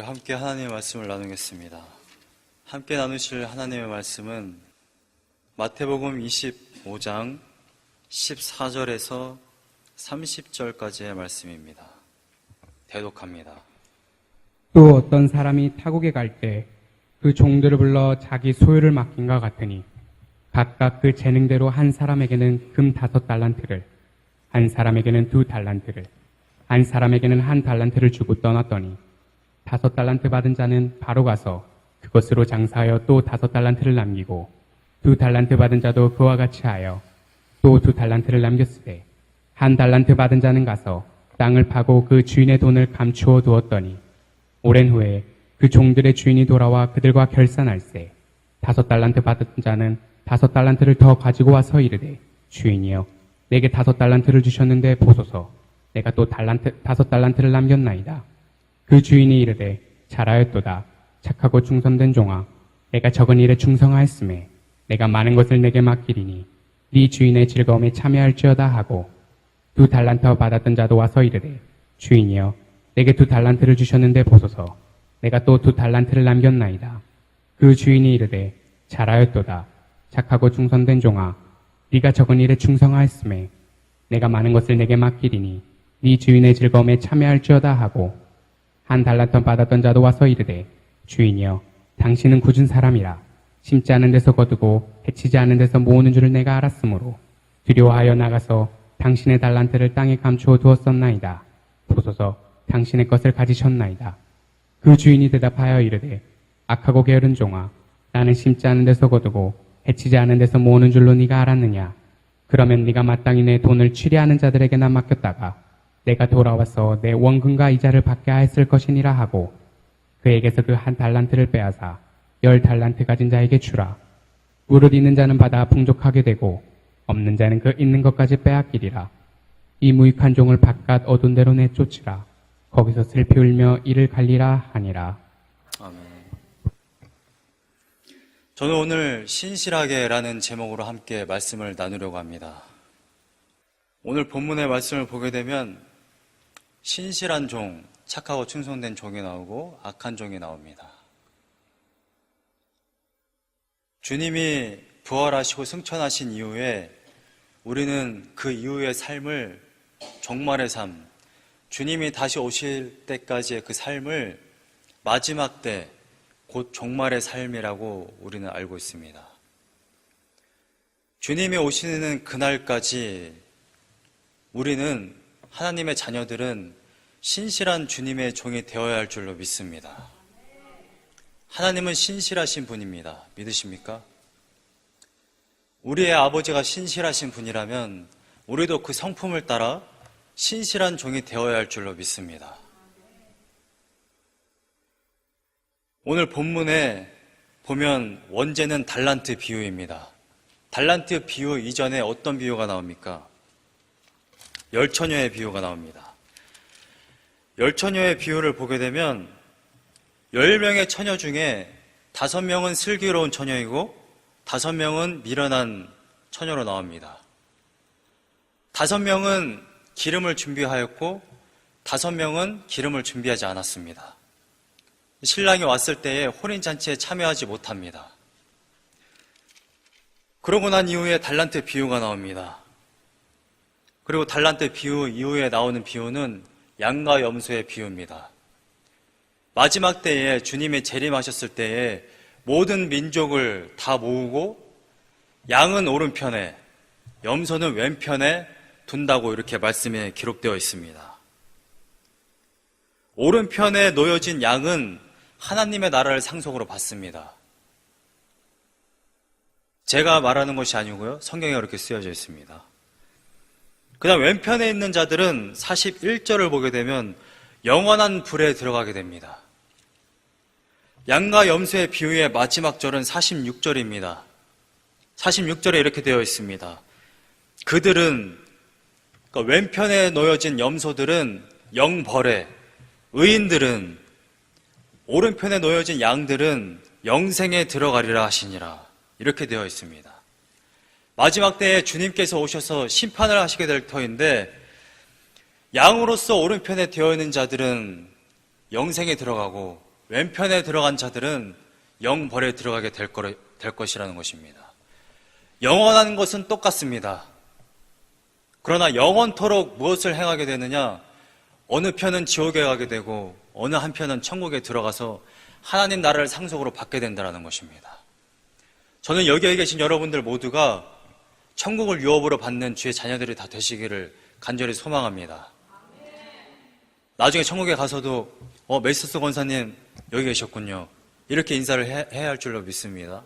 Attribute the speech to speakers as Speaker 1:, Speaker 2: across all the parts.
Speaker 1: 우리 함께 하나님의 말씀을 나누겠습니다. 함께 나누실 하나님의 말씀은 마태복음 25장 14절에서 30절까지의 말씀입니다. 대독합니다.
Speaker 2: 또 어떤 사람이 타국에 갈 때 그 종들을 불러 자기 소유를 맡긴과 같으니 각각 그 재능대로 한 사람에게는 금 5달란트를, 한 사람에게는 2달란트를, 한 사람에게는 1달란트를 주고 떠났더니 5달란트 받은 자는 바로 가서 그것으로 장사하여 또 5달란트를 남기고 2달란트 받은 자도 그와 같이 하여 또 2달란트를 남겼으되 1달란트 받은 자는 가서 땅을 파고 그 주인의 돈을 감추어 두었더니 오랜 후에 그 종들의 주인이 돌아와 그들과 결산할세 5달란트 받은 자는 5달란트를 더 가지고 와서 이르되 주인이여 내게 5달란트를 주셨는데 보소서 내가 또 5달란트를 남겼나이다. 그 주인이 이르되 잘하였도다. 착하고 충성된 종아 내가 적은 일에 충성하였음에 내가 많은 것을 내게 맡기리니 네 주인의 즐거움에 참여할지어다 하고 2달란트 받았던 자도 와서 이르되 주인이여 내게 2달란트를 주셨는데 보소서 내가 또 2달란트를 남겼나이다. 그 주인이 이르되 잘하였도다. 착하고 충성된 종아 네가 적은 일에 충성하였음에 내가 많은 것을 내게 맡기리니 네 주인의 즐거움에 참여할지어다 하고 1달란트 받았던 자도 와서 이르되 주인이여 당신은 굳은 사람이라 심지 않은 데서 거두고 해치지 않은 데서 모으는 줄을 내가 알았으므로 두려워하여 나가서 당신의 달란트를 땅에 감추어 두었었나이다. 보소서 당신의 것을 가지셨나이다. 그 주인이 대답하여 이르되 악하고 게으른 종아 나는 심지 않은 데서 거두고 해치지 않은 데서 모으는 줄로 네가 알았느냐. 그러면 네가 마땅히 내 돈을 취리하는 자들에게나 맡겼다가 내가 돌아와서 내 원금과 이자를 받게 하였을 것이니라 하고 그에게서 그 1달란트를 빼앗아 10달란트 가진 자에게 주라. 무릇 있는 자는 받아 풍족하게 되고 없는 자는 그 있는 것까지 빼앗기리라. 이 무익한 종을 바깥 어두운 데로 내쫓으라. 거기서 슬피 울며 이를 갈리라 하니라.
Speaker 1: 아멘. 저는 오늘 신실하게라는 제목으로 함께 말씀을 나누려고 합니다. 오늘 본문의 말씀을 보게 되면 신실한 종, 착하고 충성된 종이 나오고 악한 종이 나옵니다. 주님이 부활하시고 승천하신 이후에 우리는 그 이후의 삶을 종말의 삶, 주님이 다시 오실 때까지의 그 삶을 마지막 때, 곧 종말의 삶이라고 우리는 알고 있습니다. 주님이 오시는 그날까지 우리는, 하나님의 자녀들은 신실한 주님의 종이 되어야 할 줄로 믿습니다. 하나님은 신실하신 분입니다. 믿으십니까? 우리의 아버지가 신실하신 분이라면 우리도 그 성품을 따라 신실한 종이 되어야 할 줄로 믿습니다. 오늘 본문에 보면 원제는 달란트 비유입니다. 달란트 비유 이전에 어떤 비유가 나옵니까? 열처녀의 비유가 나옵니다. 열처녀의 비유를 보게 되면 10명의 처녀 중에 5명은 슬기로운 처녀이고 5명은 미련한 처녀로 나옵니다. 5명은 기름을 준비하였고 5명은 기름을 준비하지 않았습니다. 신랑이 왔을 때에 혼인잔치에 참여하지 못합니다. 그러고 난 이후에 달란트 비유가 나옵니다. 그리고 달란트 비유 이후에 나오는 비유는 양과 염소의 비유입니다. 마지막 때에 주님이 재림하셨을 때에 모든 민족을 다 모으고 양은 오른편에 염소는 왼편에 둔다고 이렇게 말씀에 기록되어 있습니다. 오른편에 놓여진 양은 하나님의 나라를 상속으로 받습니다. 제가 말하는 것이 아니고요. 성경에 그렇게 쓰여져 있습니다. 그 다음 왼편에 있는 자들은 41절을 보게 되면 영원한 불에 들어가게 됩니다. 양과 염소의 비유의 마지막 절은 46절입니다. 46절에 이렇게 되어 있습니다. 그들은, 그러니까 왼편에 놓여진 염소들은 영벌에, 의인들은, 오른편에 놓여진 양들은 영생에 들어가리라 하시니라. 이렇게 되어 있습니다. 마지막 때에 주님께서 오셔서 심판을 하시게 될 터인데 양으로서 오른편에 되어 있는 자들은 영생에 들어가고 왼편에 들어간 자들은 영벌에 들어가게 될 것이라는 것입니다. 영원한 것은 똑같습니다. 그러나 영원토록 무엇을 행하게 되느냐? 어느 편은 지옥에 가게 되고 어느 한편은 천국에 들어가서 하나님 나라를 상속으로 받게 된다는 것입니다. 저는 여기에 계신 여러분들 모두가 천국을 유업으로 받는 주의 자녀들이 다 되시기를 간절히 소망합니다. 나중에 천국에 가서도 메시스 권사님 여기 계셨군요. 이렇게 인사를 해야 할 줄로 믿습니다.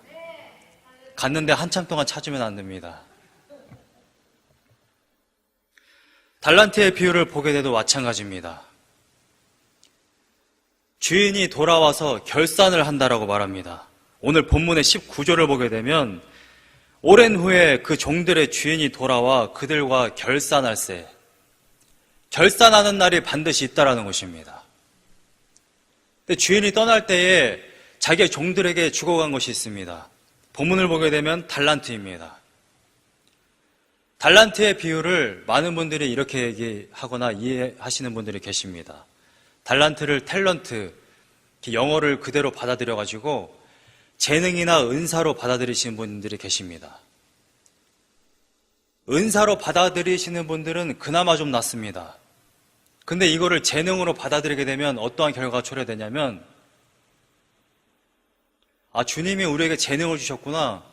Speaker 1: 갔는데 한참 동안 찾으면 안 됩니다. 달란트의 비유를 보게 돼도 마찬가지입니다. 주인이 돌아와서 결산을 한다라고 말합니다. 오늘 본문의 19절을 보게 되면 오랜 후에 그 종들의 주인이 돌아와 그들과 결산할세, 결산하는 날이 반드시 있다라는 것입니다. 근데 주인이 떠날 때에 자기의 종들에게 주고 간 것이 있습니다. 본문을 보게 되면 달란트입니다. 달란트의 비유를 많은 분들이 이렇게 얘기하거나 이해하시는 분들이 계십니다. 달란트를 탤런트, 영어를 그대로 받아들여가지고 재능이나 은사로 받아들이시는 분들이 계십니다. 은사로 받아들이시는 분들은 그나마 좀 낫습니다. 근데 이거를 재능으로 받아들이게 되면 어떠한 결과가 초래되냐면, 주님이 우리에게 재능을 주셨구나.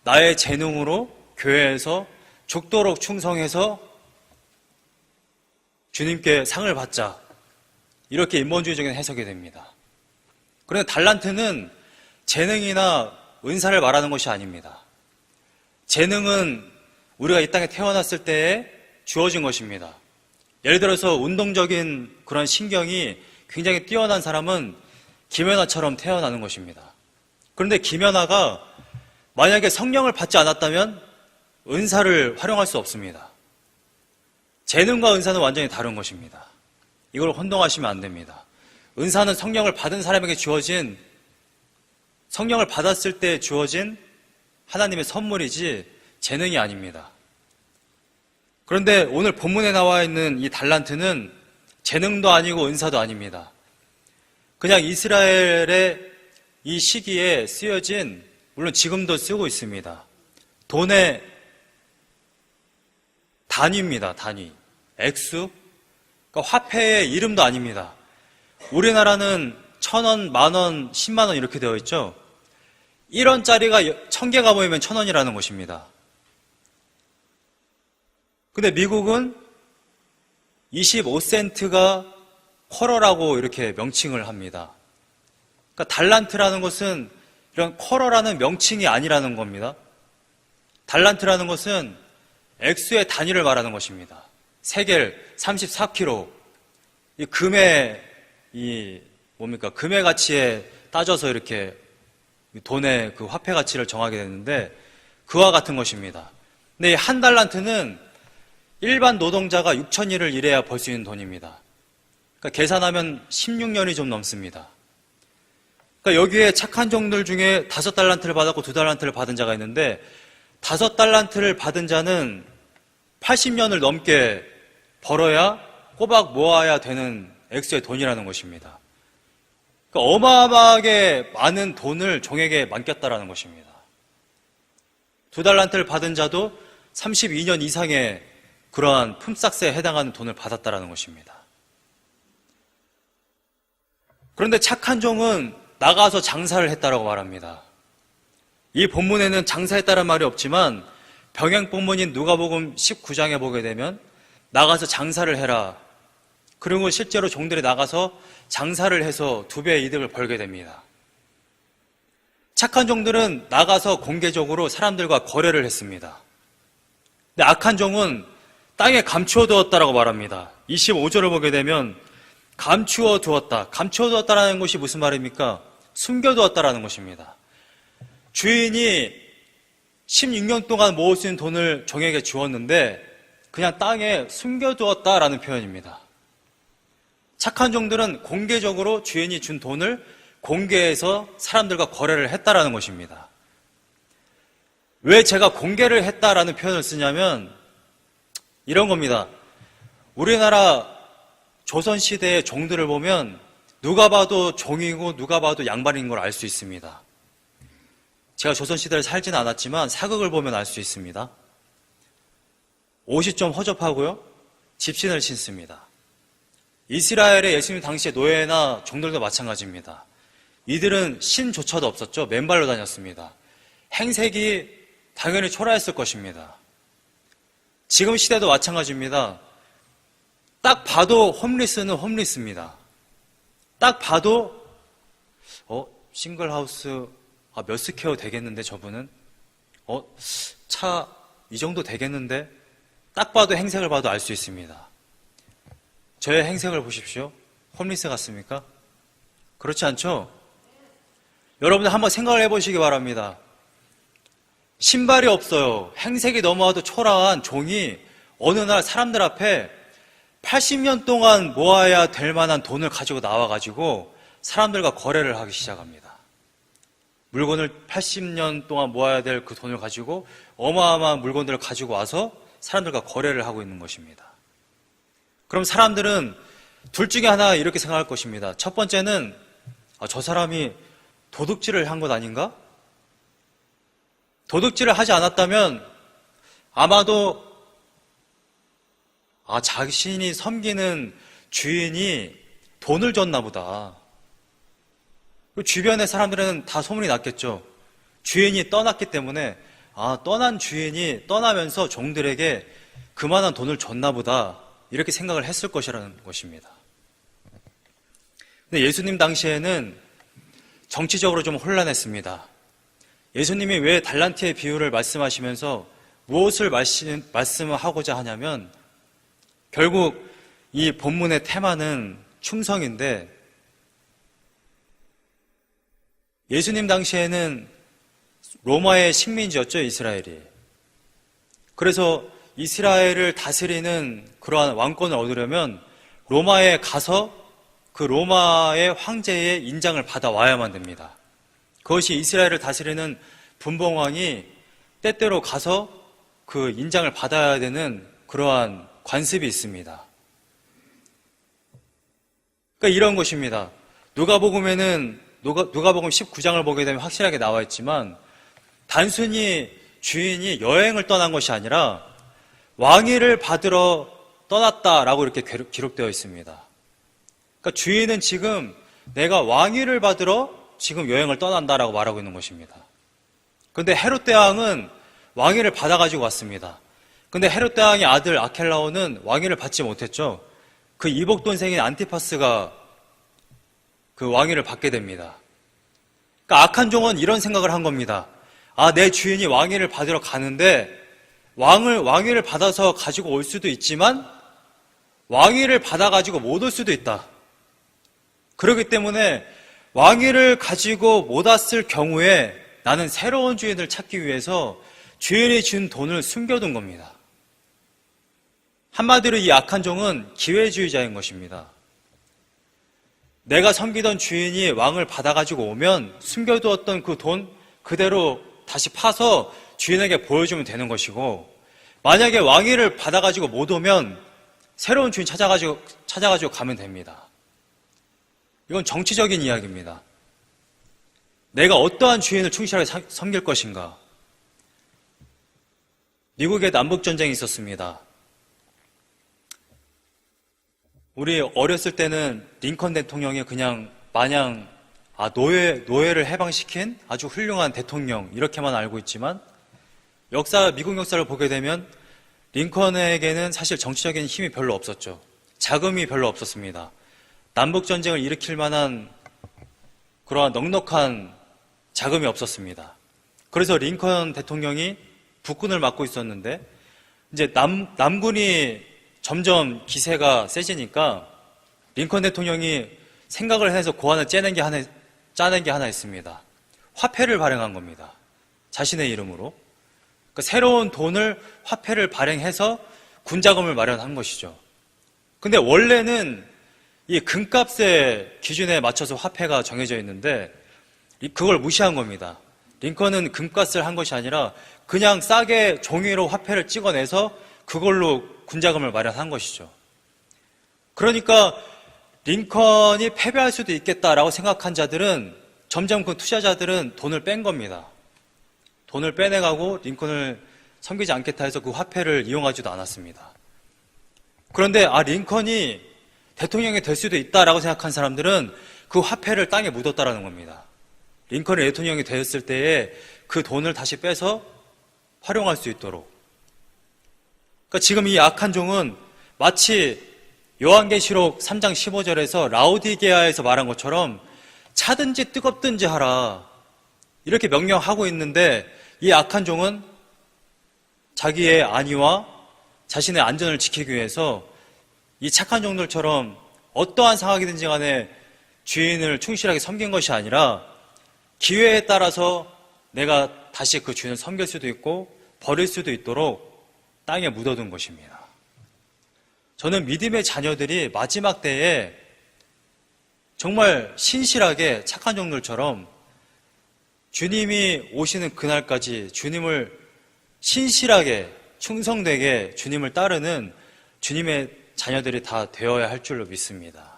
Speaker 1: 나의 재능으로 교회에서 죽도록 충성해서 주님께 상을 받자. 이렇게 인본주의적인 해석이 됩니다. 그런데 달란트는 재능이나 은사를 말하는 것이 아닙니다. 재능은 우리가 이 땅에 태어났을 때에 주어진 것입니다. 예를 들어서 운동적인 그런 신경이 굉장히 뛰어난 사람은 김연아처럼 태어나는 것입니다. 그런데 김연아가 만약에 성령을 받지 않았다면 은사를 활용할 수 없습니다. 재능과 은사는 완전히 다른 것입니다. 이걸 혼동하시면 안 됩니다. 은사는 성령을 받은 사람에게 주어진, 성령을 받았을 때 주어진 하나님의 선물이지 재능이 아닙니다. 그런데 오늘 본문에 나와 있는 이 달란트는 재능도 아니고 은사도 아닙니다. 그냥 이스라엘의 이 시기에 쓰여진, 물론 지금도 쓰고 있습니다. 돈의 단위입니다. 단위. 액수. 그러니까 화폐의 이름도 아닙니다. 우리나라는 1,000원, 만원, 10만원 이렇게 되어 있죠. 1원짜리가 1000개가 모이면 1,000원이라는 것입니다. 근데 미국은 25센트가 쿼러라고 이렇게 명칭을 합니다. 그러니까 달란트라는 것은 이런 쿼러라는 명칭이 아니라는 겁니다. 달란트라는 것은 액수의 단위를 말하는 것입니다. 세겔 34kg. 이 금의 금의 가치에 따져서 이렇게 돈의 그 화폐 가치를 정하게 되는데 그와 같은 것입니다. 근데 이 한 달란트는 일반 노동자가 6,000일을 일해야 벌 수 있는 돈입니다. 그러니까 계산하면 16년이 좀 넘습니다. 그러니까 여기에 착한 종들 중에 5달란트를 받았고 2달란트를 받은 자가 있는데 5달란트를 받은 자는 80년을 넘게 벌어야 꼬박 모아야 되는 액수의 돈이라는 것입니다. 그러니까 어마어마하게 많은 돈을 종에게 맡겼다라는 것입니다. 2달란트를 받은 자도 32년 이상의 그러한 품삯에 해당하는 돈을 받았다라는 것입니다. 그런데 착한 종은 나가서 장사를 했다라고 말합니다. 이 본문에는 장사했다는 말이 없지만 병행 본문인 누가복음 19장에 보게 되면 나가서 장사를 해라. 그리고 실제로 종들이 나가서 장사를 해서 2배의 이득을 벌게 됩니다. 착한 종들은 나가서 공개적으로 사람들과 거래를 했습니다. 근데 악한 종은 땅에 감추어 두었다라고 말합니다. 25절을 보게 되면 감추어 두었다. 감추어 두었다라는 것이 무슨 말입니까? 숨겨 두었다라는 것입니다. 주인이 16년 동안 모을 수 있는 돈을 종에게 주었는데 그냥 땅에 숨겨 두었다라는 표현입니다. 착한 종들은 공개적으로 주인이 준 돈을 공개해서 사람들과 거래를 했다라는 것입니다. 왜 제가 공개를 했다라는 표현을 쓰냐면 이런 겁니다. 우리나라 조선시대의 종들을 보면 누가 봐도 종이고 누가 봐도 양반인 걸 알 수 있습니다. 제가 조선시대를 살지는 않았지만 사극을 보면 알 수 있습니다. 옷이 좀 허접하고요. 집신을 신습니다. 이스라엘의 예수님 당시의 노예나 종들도 마찬가지입니다. 이들은 신조차도 없었죠. 맨발로 다녔습니다. 행색이 당연히 초라했을 것입니다. 지금 시대도 마찬가지입니다. 딱 봐도 홈리스는 홈리스입니다. 딱 봐도 싱글하우스 몇 스퀘어 되겠는데 저분은 차 이 정도 되겠는데 딱 봐도 행색을 봐도 알 수 있습니다. 저의 행색을 보십시오. 홈리스 같습니까? 그렇지 않죠? 여러분들 한번 생각을 해보시기 바랍니다. 신발이 없어요. 행색이 너무나도 초라한 종이 어느 날 사람들 앞에 80년 동안 모아야 될 만한 돈을 가지고 나와가지고 사람들과 거래를 하기 시작합니다. 물건을 80년 동안 모아야 될 그 돈을 가지고 어마어마한 물건들을 가지고 와서 사람들과 거래를 하고 있는 것입니다. 그럼 사람들은 둘 중에 하나 이렇게 생각할 것입니다. 첫 번째는 저 사람이 도둑질을 한 것 아닌가? 도둑질을 하지 않았다면 아마도 자신이 섬기는 주인이 돈을 줬나 보다. 주변의 사람들은 다 소문이 났겠죠. 주인이 떠났기 때문에 떠난 주인이 떠나면서 종들에게 그만한 돈을 줬나 보다 이렇게 생각을 했을 것이라는 것입니다. 근데 예수님 당시에는 정치적으로 좀 혼란했습니다. 예수님이 왜 달란트의 비유를 말씀하시면서 무엇을 말씀하고자 하냐면 결국 이 본문의 테마는 충성인데 예수님 당시에는 로마의 식민지였죠, 이스라엘이. 그래서 이스라엘을 다스리는 그러한 왕권을 얻으려면 로마에 가서 그 로마의 황제의 인장을 받아와야만 됩니다. 그것이 이스라엘을 다스리는 분봉왕이 때때로 가서 그 인장을 받아야 되는 그러한 관습이 있습니다. 그러니까 이런 것입니다. 누가복음 19장을 보게 되면 확실하게 나와 있지만 단순히 주인이 여행을 떠난 것이 아니라 왕위를 받으러 떠났다라고 이렇게 기록되어 있습니다. 그러니까 주인은 지금 내가 왕위를 받으러 지금 여행을 떠난다라고 말하고 있는 것입니다. 그런데 헤롯 대왕은 왕위를 받아가지고 왔습니다. 근데 헤롯 대왕의 아들 아켈라오는 왕위를 받지 못했죠. 그 이복 동생인 안티파스가 그 왕위를 받게 됩니다. 그러니까 악한 종은 이런 생각을 한 겁니다. 내 주인이 왕위를 받으러 가는데 왕위를 받아서 가지고 올 수도 있지만 왕위를 받아가지고 못 올 수도 있다. 그렇기 때문에 왕위를 가지고 못 왔을 경우에 나는 새로운 주인을 찾기 위해서 주인이 준 돈을 숨겨둔 겁니다. 한마디로 이 악한 종은 기회주의자인 것입니다. 내가 섬기던 주인이 왕을 받아가지고 오면 숨겨두었던 그 돈 그대로 다시 파서 주인에게 보여주면 되는 것이고, 만약에 왕위를 받아가지고 못 오면 새로운 주인 찾아가지고 가면 됩니다. 이건 정치적인 이야기입니다. 내가 어떠한 주인을 충실하게 섬길 것인가. 미국에 남북전쟁이 있었습니다. 우리 어렸을 때는 링컨 대통령이 그냥 마냥 노예를 해방시킨 아주 훌륭한 대통령 이렇게만 알고 있지만 미국 역사를 보게 되면 링컨에게는 사실 정치적인 힘이 별로 없었죠. 자금이 별로 없었습니다. 남북전쟁을 일으킬 만한 그러한 넉넉한 자금이 없었습니다. 그래서 링컨 대통령이 북군을 맡고 있었는데 이제 남군이 점점 기세가 세지니까 링컨 대통령이 생각을 해서 고안을 짜낸 게 하나 있습니다. 화폐를 발행한 겁니다. 자신의 이름으로. 그러니까 새로운 돈을 화폐를 발행해서 군자금을 마련한 것이죠. 근데 원래는 이 금값의 기준에 맞춰서 화폐가 정해져 있는데 그걸 무시한 겁니다. 링컨은 금값을 한 것이 아니라 그냥 싸게 종이로 화폐를 찍어내서 그걸로 군자금을 마련한 것이죠. 그러니까 링컨이 패배할 수도 있겠다라고 생각한 자들은 점점 그 투자자들은 돈을 뺀 겁니다. 돈을 빼내가고 링컨을 섬기지 않겠다 해서 그 화폐를 이용하지도 않았습니다. 그런데 링컨이 대통령이 될 수도 있다라고 생각한 사람들은 그 화폐를 땅에 묻었다라는 겁니다. 링컨이 대통령이 되었을 때에 그 돈을 다시 빼서 활용할 수 있도록. 그러니까 지금 이 악한 종은 마치 요한계시록 3장 15절에서 라오디게아에서 말한 것처럼 차든지 뜨겁든지 하라 이렇게 명령하고 있는데, 이 악한 종은 자기의 안위와 자신의 안전을 지키기 위해서 이 착한 종들처럼 어떠한 상황이든지 간에 주인을 충실하게 섬긴 것이 아니라 기회에 따라서 내가 다시 그 주인을 섬길 수도 있고 버릴 수도 있도록 땅에 묻어둔 것입니다. 저는 믿음의 자녀들이 마지막 때에 정말 신실하게 착한 종들처럼 주님이 오시는 그날까지 주님을 신실하게 충성되게 주님을 따르는 주님의 자녀들이 다 되어야 할 줄로 믿습니다.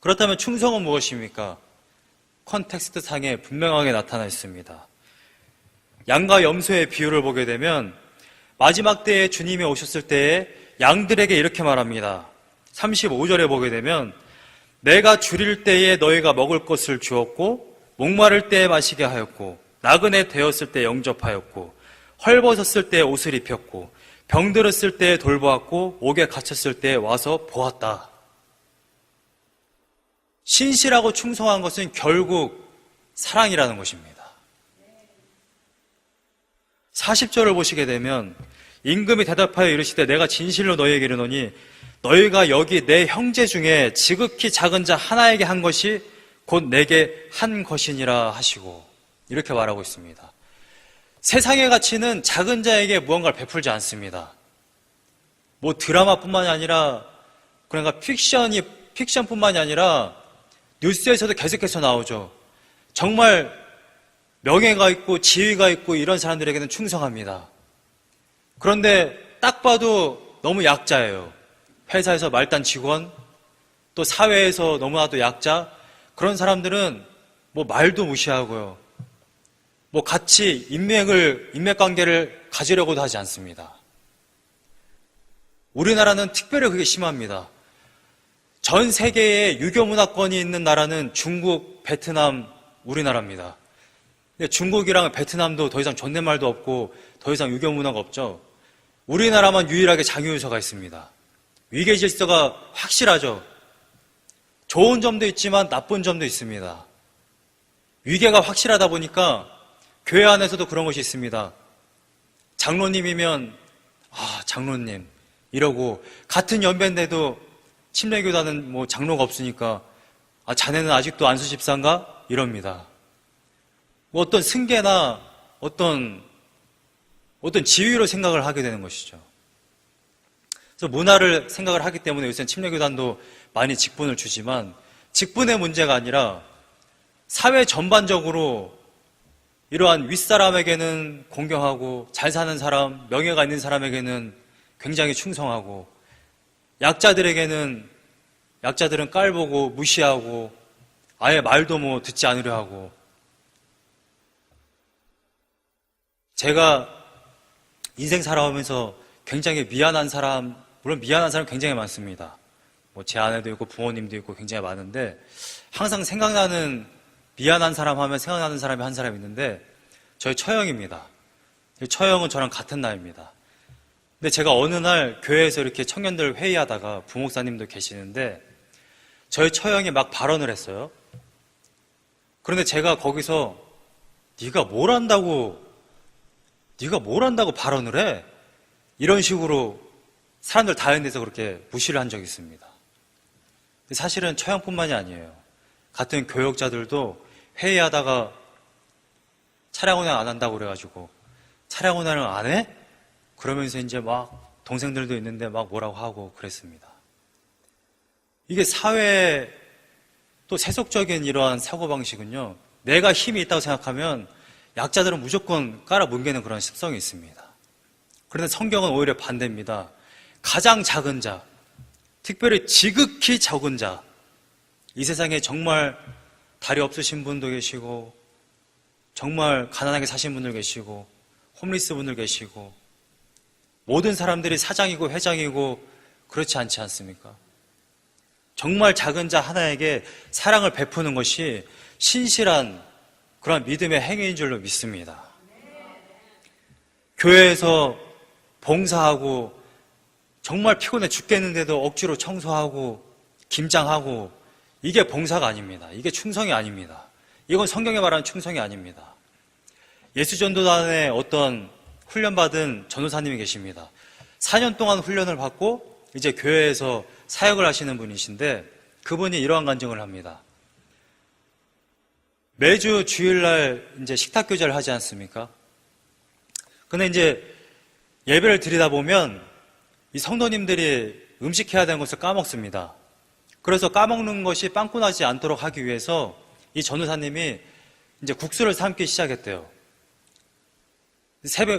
Speaker 1: 그렇다면 충성은 무엇입니까? 컨텍스트 상에 분명하게 나타나 있습니다. 양과 염소의 비유를 보게 되면 마지막 때에 주님이 오셨을 때에 양들에게 이렇게 말합니다. 35절에 보게 되면 내가 줄일 때에 너희가 먹을 것을 주었고 목마를 때에 마시게 하였고 나그네 되었을 때 영접하였고 헐벗었을 때 옷을 입혔고 병들었을 때 돌보았고 옥에 갇혔을 때 와서 보았다. 신실하고 충성한 것은 결국 사랑이라는 것입니다. 40절을 보시게 되면 임금이 대답하여 이르시되 내가 진실로 너희에게 이르노니 너희가 여기 내 형제 중에 지극히 작은 자 하나에게 한 것이 곧 내게 한 것이니라 하시고 이렇게 말하고 있습니다. 세상의 가치는 작은 자에게 무언가를 베풀지 않습니다. 뭐 드라마뿐만이 아니라 그러니까 픽션뿐만이 아니라 뉴스에서도 계속해서 나오죠. 정말 명예가 있고 지위가 있고 이런 사람들에게는 충성합니다. 그런데 딱 봐도 너무 약자예요. 회사에서 말단 직원, 또 사회에서 너무나도 약자, 그런 사람들은 뭐 말도 무시하고요. 뭐 같이 인맥관계를 가지려고도 하지 않습니다. 우리나라는 특별히 그게 심합니다. 전 세계에 유교 문화권이 있는 나라는 중국, 베트남, 우리나라입니다. 근데 중국이랑 베트남도 더 이상 존댓말도 없고 더 이상 유교 문화가 없죠. 우리나라만 유일하게 장유유서가 있습니다. 위계 질서가 확실하죠. 좋은 점도 있지만 나쁜 점도 있습니다. 위계가 확실하다 보니까 교회 안에서도 그런 것이 있습니다. 장로님이면 장로님 이러고, 같은 연배인데도 침례교단은 뭐 장로가 없으니까 자네는 아직도 안수 집사인가? 이럽니다. 뭐 어떤 승계나 어떤 지위로 생각을 하게 되는 것이죠. 그래서 문화를 생각을 하기 때문에 요새는 침례교단도 많이 직분을 주지만 직분의 문제가 아니라 사회 전반적으로 이러한 윗사람에게는 공경하고 잘 사는 사람, 명예가 있는 사람에게는 굉장히 충성하고 약자들은 깔보고 무시하고 아예 말도 뭐 듣지 않으려 하고. 제가 인생 살아오면서 굉장히 미안한 사람, 물론 미안한 사람 굉장히 많습니다. 뭐 제 아내도 있고 부모님도 있고 굉장히 많은데 항상 미안한 사람 하면 생각나는 사람이 한 사람 있는데 저희 처형입니다. 처형은 저랑 같은 나이입니다. 근데 제가 어느 날 교회에서 이렇게 청년들 회의하다가 부목사님도 계시는데 저희 처형이 막 발언을 했어요. 그런데 제가 거기서 네가 뭘 안다고 발언을 해? 이런 식으로 사람들 다 있는 데서 그렇게 무시를 한 적이 있습니다. 사실은 처형뿐만이 아니에요. 같은 교역자들도 회의하다가 차량 운행 안 한다고 그래가지고 차량 운행을 안 해? 그러면서 이제 막 동생들도 있는데 막 뭐라고 하고 그랬습니다. 이게 사회의 또 세속적인 이러한 사고방식은요, 내가 힘이 있다고 생각하면 약자들은 무조건 깔아뭉개는 그런 습성이 있습니다. 그런데 성경은 오히려 반대입니다. 가장 작은 자, 특별히 지극히 적은 자, 이 세상에 정말 다리 없으신 분도 계시고 정말 가난하게 사신 분들 계시고 홈리스 분들 계시고 모든 사람들이 사장이고 회장이고 그렇지 않지 않습니까? 정말 작은 자 하나에게 사랑을 베푸는 것이 신실한 그런 믿음의 행위인 줄로 믿습니다. 교회에서 봉사하고 정말 피곤해 죽겠는데도 억지로 청소하고 김장하고 이게 봉사가 아닙니다. 이게 충성이 아닙니다. 이건 성경에 말하는 충성이 아닙니다. 예수전도단에 어떤 훈련받은 전도사님이 계십니다. 4년 동안 훈련을 받고 이제 교회에서 사역을 하시는 분이신데 그분이 이러한 간증을 합니다. 매주 주일날 이제 식탁 교제를 하지 않습니까? 근데 이제 예배를 드리다 보면 이 성도님들이 음식해야 되는 것을 까먹습니다. 그래서 까먹는 것이 빵꾸나지 않도록 하기 위해서 이 전도사님이 이제 국수를 삶기 시작했대요.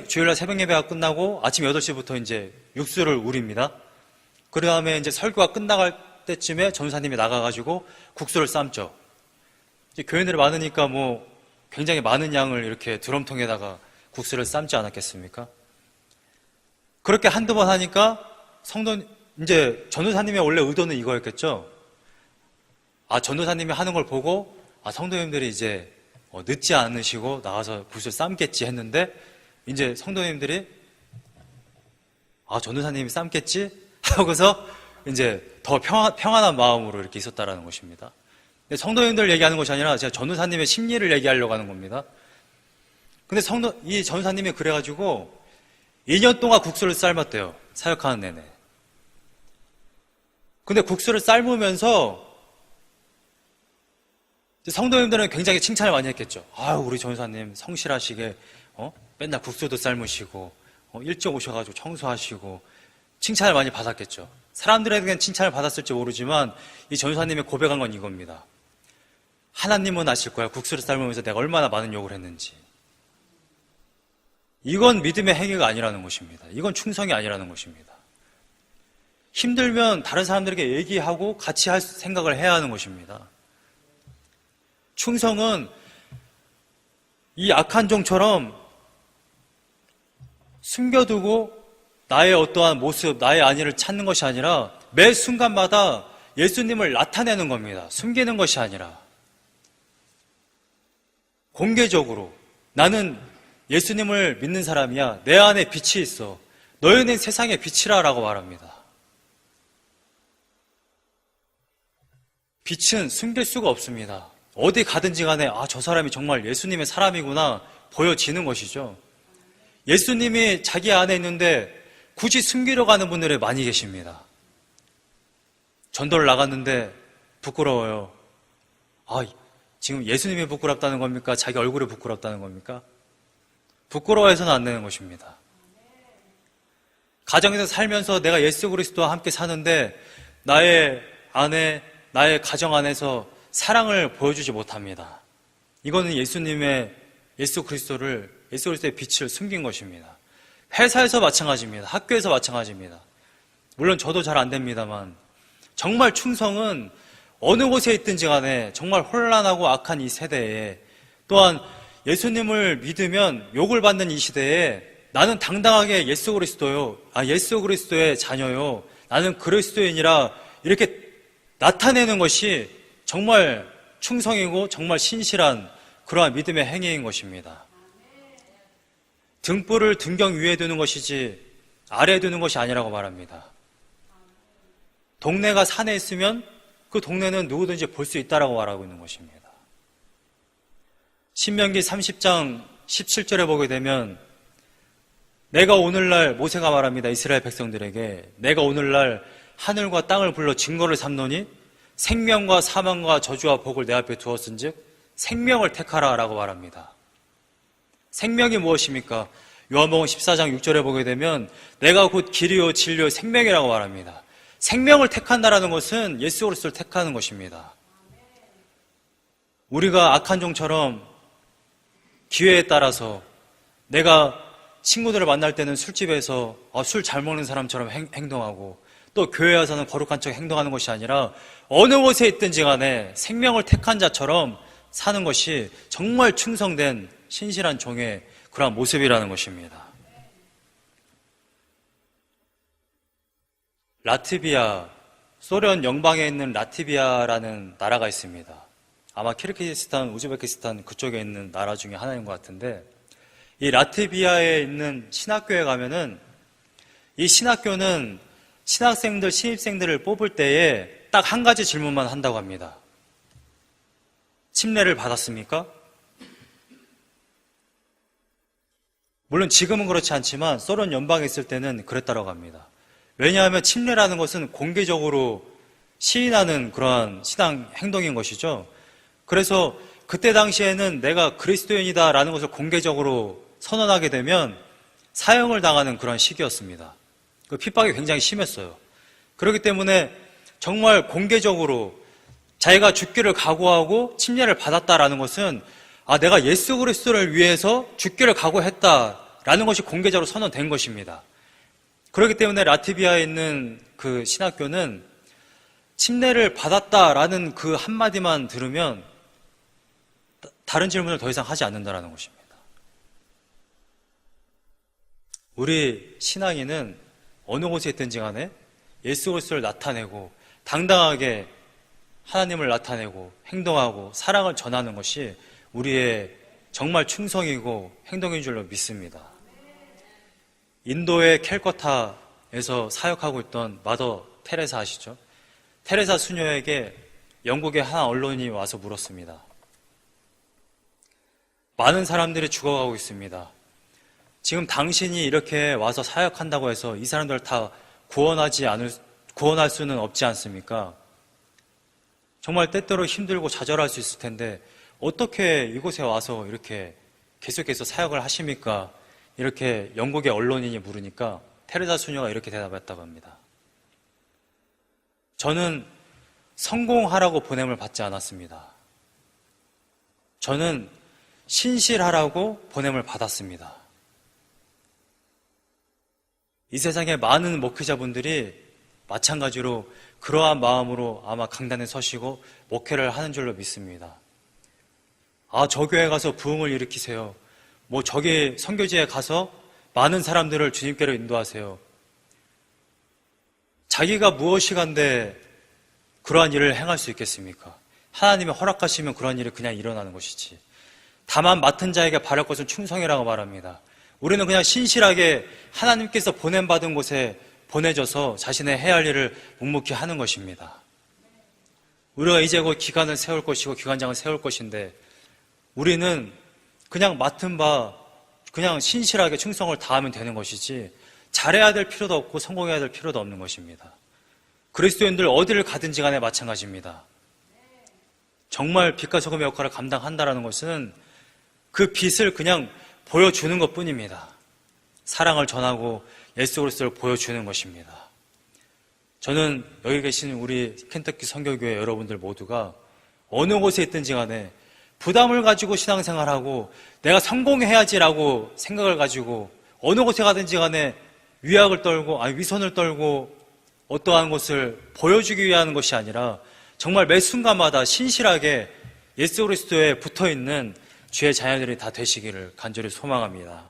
Speaker 1: 주일날 새벽 예배가 끝나고 아침 8시부터 이제 육수를 우립니다. 그 다음에 이제 설교가 끝나갈 때쯤에 전도사님이 나가가지고 국수를 삶죠. 이제 교인들이 많으니까 뭐 굉장히 많은 양을 이렇게 드럼통에다가 국수를 삶지 않았겠습니까? 그렇게 한두 번 하니까 이제 전도사님의 원래 의도는 이거였겠죠. 전도사님이 하는 걸 보고 성도님들이 이제 늦지 않으시고 나와서 국수를 삶겠지 했는데 이제 성도님들이 전도사님이 삶겠지 하고서 이제 더 평안한 마음으로 이렇게 있었다라는 것입니다. 근데 성도님들 얘기하는 것이 아니라 제가 전도사님의 심리를 얘기하려고 하는 겁니다. 근데 이 전도사님이 그래가지고 2년 동안 국수를 삶았대요. 사역하는 내내. 근데 국수를 삶으면서 성도님들은 굉장히 칭찬을 많이 했겠죠. 우리 전도사님 성실하시게 맨날 국수도 삶으시고 일찍 오셔가지고 청소하시고 칭찬을 많이 받았겠죠. 사람들에게는 칭찬을 받았을지 모르지만 이 전도사님의 고백한 건 이겁니다. 하나님은 아실 거야. 국수를 삶으면서 내가 얼마나 많은 욕을 했는지. 이건 믿음의 행위가 아니라는 것입니다. 이건 충성이 아니라는 것입니다. 힘들면 다른 사람들에게 얘기하고 같이 할 생각을 해야 하는 것입니다. 충성은 이 악한 종처럼 숨겨두고 나의 어떠한 모습, 나의 안위를 찾는 것이 아니라 매 순간마다 예수님을 나타내는 겁니다. 숨기는 것이 아니라 공개적으로 나는 예수님을 믿는 사람이야. 내 안에 빛이 있어. 너희는 세상의 빛이라 라고 말합니다. 빛은 숨길 수가 없습니다. 어디 가든지 간에 저 사람이 정말 예수님의 사람이구나 보여지는 것이죠. 예수님이 자기 안에 있는데 굳이 숨기려고 하는 분들이 많이 계십니다. 전도를 나갔는데 부끄러워요. 지금 예수님이 부끄럽다는 겁니까? 자기 얼굴이 부끄럽다는 겁니까? 부끄러워해서는 안 되는 것입니다. 가정에서 살면서 내가 예수 그리스도와 함께 사는데 나의 아내, 나의 가정 안에서 사랑을 보여주지 못합니다. 이거는 예수 그리스도의 빛을 숨긴 것입니다. 회사에서 마찬가지입니다. 학교에서 마찬가지입니다. 물론 저도 잘 안 됩니다만 정말 충성은 어느 곳에 있든지 간에 정말 혼란하고 악한 이 세대에 또한 예수님을 믿으면 욕을 받는 이 시대에 나는 당당하게 예수 그리스도의 자녀요. 나는 그리스도인이라 이렇게 나타내는 것이 정말 충성이고 정말 신실한 그러한 믿음의 행위인 것입니다. 등불을 등경 위에 두는 것이지 아래에 두는 것이 아니라고 말합니다. 동네가 산에 있으면 그 동네는 누구든지 볼 수 있다라고 말하고 있는 것입니다. 신명기 30장 17절에 보게 되면 내가 오늘날 모세가 말합니다. 이스라엘 백성들에게 내가 오늘날 하늘과 땅을 불러 증거를 삼노니 생명과 사망과 저주와 복을 내 앞에 두었은즉 생명을 택하라 라고 말합니다. 생명이 무엇입니까? 요한복음 14장 6절에 보게 되면 내가 곧 길이요 진리요 생명이라고 말합니다. 생명을 택한다라는 것은 예수 그리스도를 택하는 것입니다. 우리가 악한 종처럼 기회에 따라서 내가 친구들을 만날 때는 술집에서 술 잘 먹는 사람처럼 행동하고 또 교회 와서는 거룩한 척 행동하는 것이 아니라 어느 곳에 있든지 간에 생명을 택한 자처럼 사는 것이 정말 충성된 신실한 종의 그러한 모습이라는 것입니다. 라트비아, 소련 영방에 있는 라트비아라는 나라가 있습니다. 아마 키르기즈스탄, 우즈베키스탄 그쪽에 있는 나라 중에 하나인 것 같은데, 이 라트비아에 있는 신학교에 가면은 이 신학교는 신학생들, 신입생들을 뽑을 때에 딱 한 가지 질문만 한다고 합니다. 침례를 받았습니까? 물론 지금은 그렇지 않지만 소련 연방에 있을 때는 그랬다고 합니다. 왜냐하면 침례라는 것은 공개적으로 시인하는 그러한 신앙 행동인 것이죠. 그래서 그때 당시에는 내가 그리스도인이다라는 것을 공개적으로 선언하게 되면 사형을 당하는 그런 시기였습니다. 그 핍박이 굉장히 심했어요. 그렇기 때문에 정말 공개적으로 자기가 죽기를 각오하고 침례를 받았다라는 것은 내가 예수 그리스도를 위해서 죽기를 각오했다라는 것이 공개적으로 선언된 것입니다. 그렇기 때문에 라트비아에 있는 그 신학교는 침례를 받았다라는 그 한마디만 들으면 다른 질문을 더 이상 하지 않는다라는 것입니다. 우리 신앙인은 어느 곳에 있든지 간에 예수 그리스도를 나타내고 당당하게 하나님을 나타내고 행동하고 사랑을 전하는 것이 우리의 정말 충성이고 행동인 줄로 믿습니다. 인도의 캘커타에서 사역하고 있던 마더 테레사 아시죠? 테레사 수녀에게 영국의 한 언론이 와서 물었습니다. 많은 사람들이 죽어가고 있습니다. 지금 당신이 이렇게 와서 사역한다고 해서 이 사람들을 다 구원할 수는 없지 않습니까? 정말 때때로 힘들고 좌절할 수 있을 텐데 어떻게 이곳에 와서 이렇게 계속해서 사역을 하십니까? 이렇게 영국의 언론인이 물으니까 테레사 수녀가 이렇게 대답했다고 합니다. 저는 성공하라고 보냄을 받지 않았습니다. 저는 신실하라고 보냄을 받았습니다. 이 세상에 많은 목회자분들이 마찬가지로 그러한 마음으로 아마 강단에 서시고 목회를 하는 줄로 믿습니다. 저 교회 가서 부흥을 일으키세요. 저기 선교지에 가서 많은 사람들을 주님께로 인도하세요. 자기가 무엇이간데 그러한 일을 행할 수 있겠습니까? 하나님이 허락하시면 그러한 일이 그냥 일어나는 것이지. 다만 맡은 자에게 바랄 것은 충성이라고 말합니다. 우리는 그냥 신실하게 하나님께서 보냄받은 곳에 보내져서 자신의 해야 할 일을 묵묵히 하는 것입니다. 우리가 이제 곧 기관을 세울 것이고 기관장을 세울 것인데 우리는 그냥 맡은 바 그냥 신실하게 충성을 다하면 되는 것이지 잘해야 될 필요도 없고 성공해야 될 필요도 없는 것입니다. 그리스도인들 어디를 가든지 간에 마찬가지입니다. 정말 빛과 소금의 역할을 감당한다는 것은 그 빛을 그냥 보여주는 것뿐입니다. 사랑을 전하고 예수 그리스도를 보여주는 것입니다. 저는 여기 계신 우리 켄터키 선교교회 여러분들 모두가 어느 곳에 있든지 간에 부담을 가지고 신앙생활하고 내가 성공해야지라고 생각을 가지고 어느 곳에 가든지 간에 위선을 떨고 어떠한 것을 보여주기 위한 것이 아니라 정말 매 순간마다 신실하게 예수 그리스도에 붙어있는 주의 자녀들이 다 되시기를 간절히 소망합니다.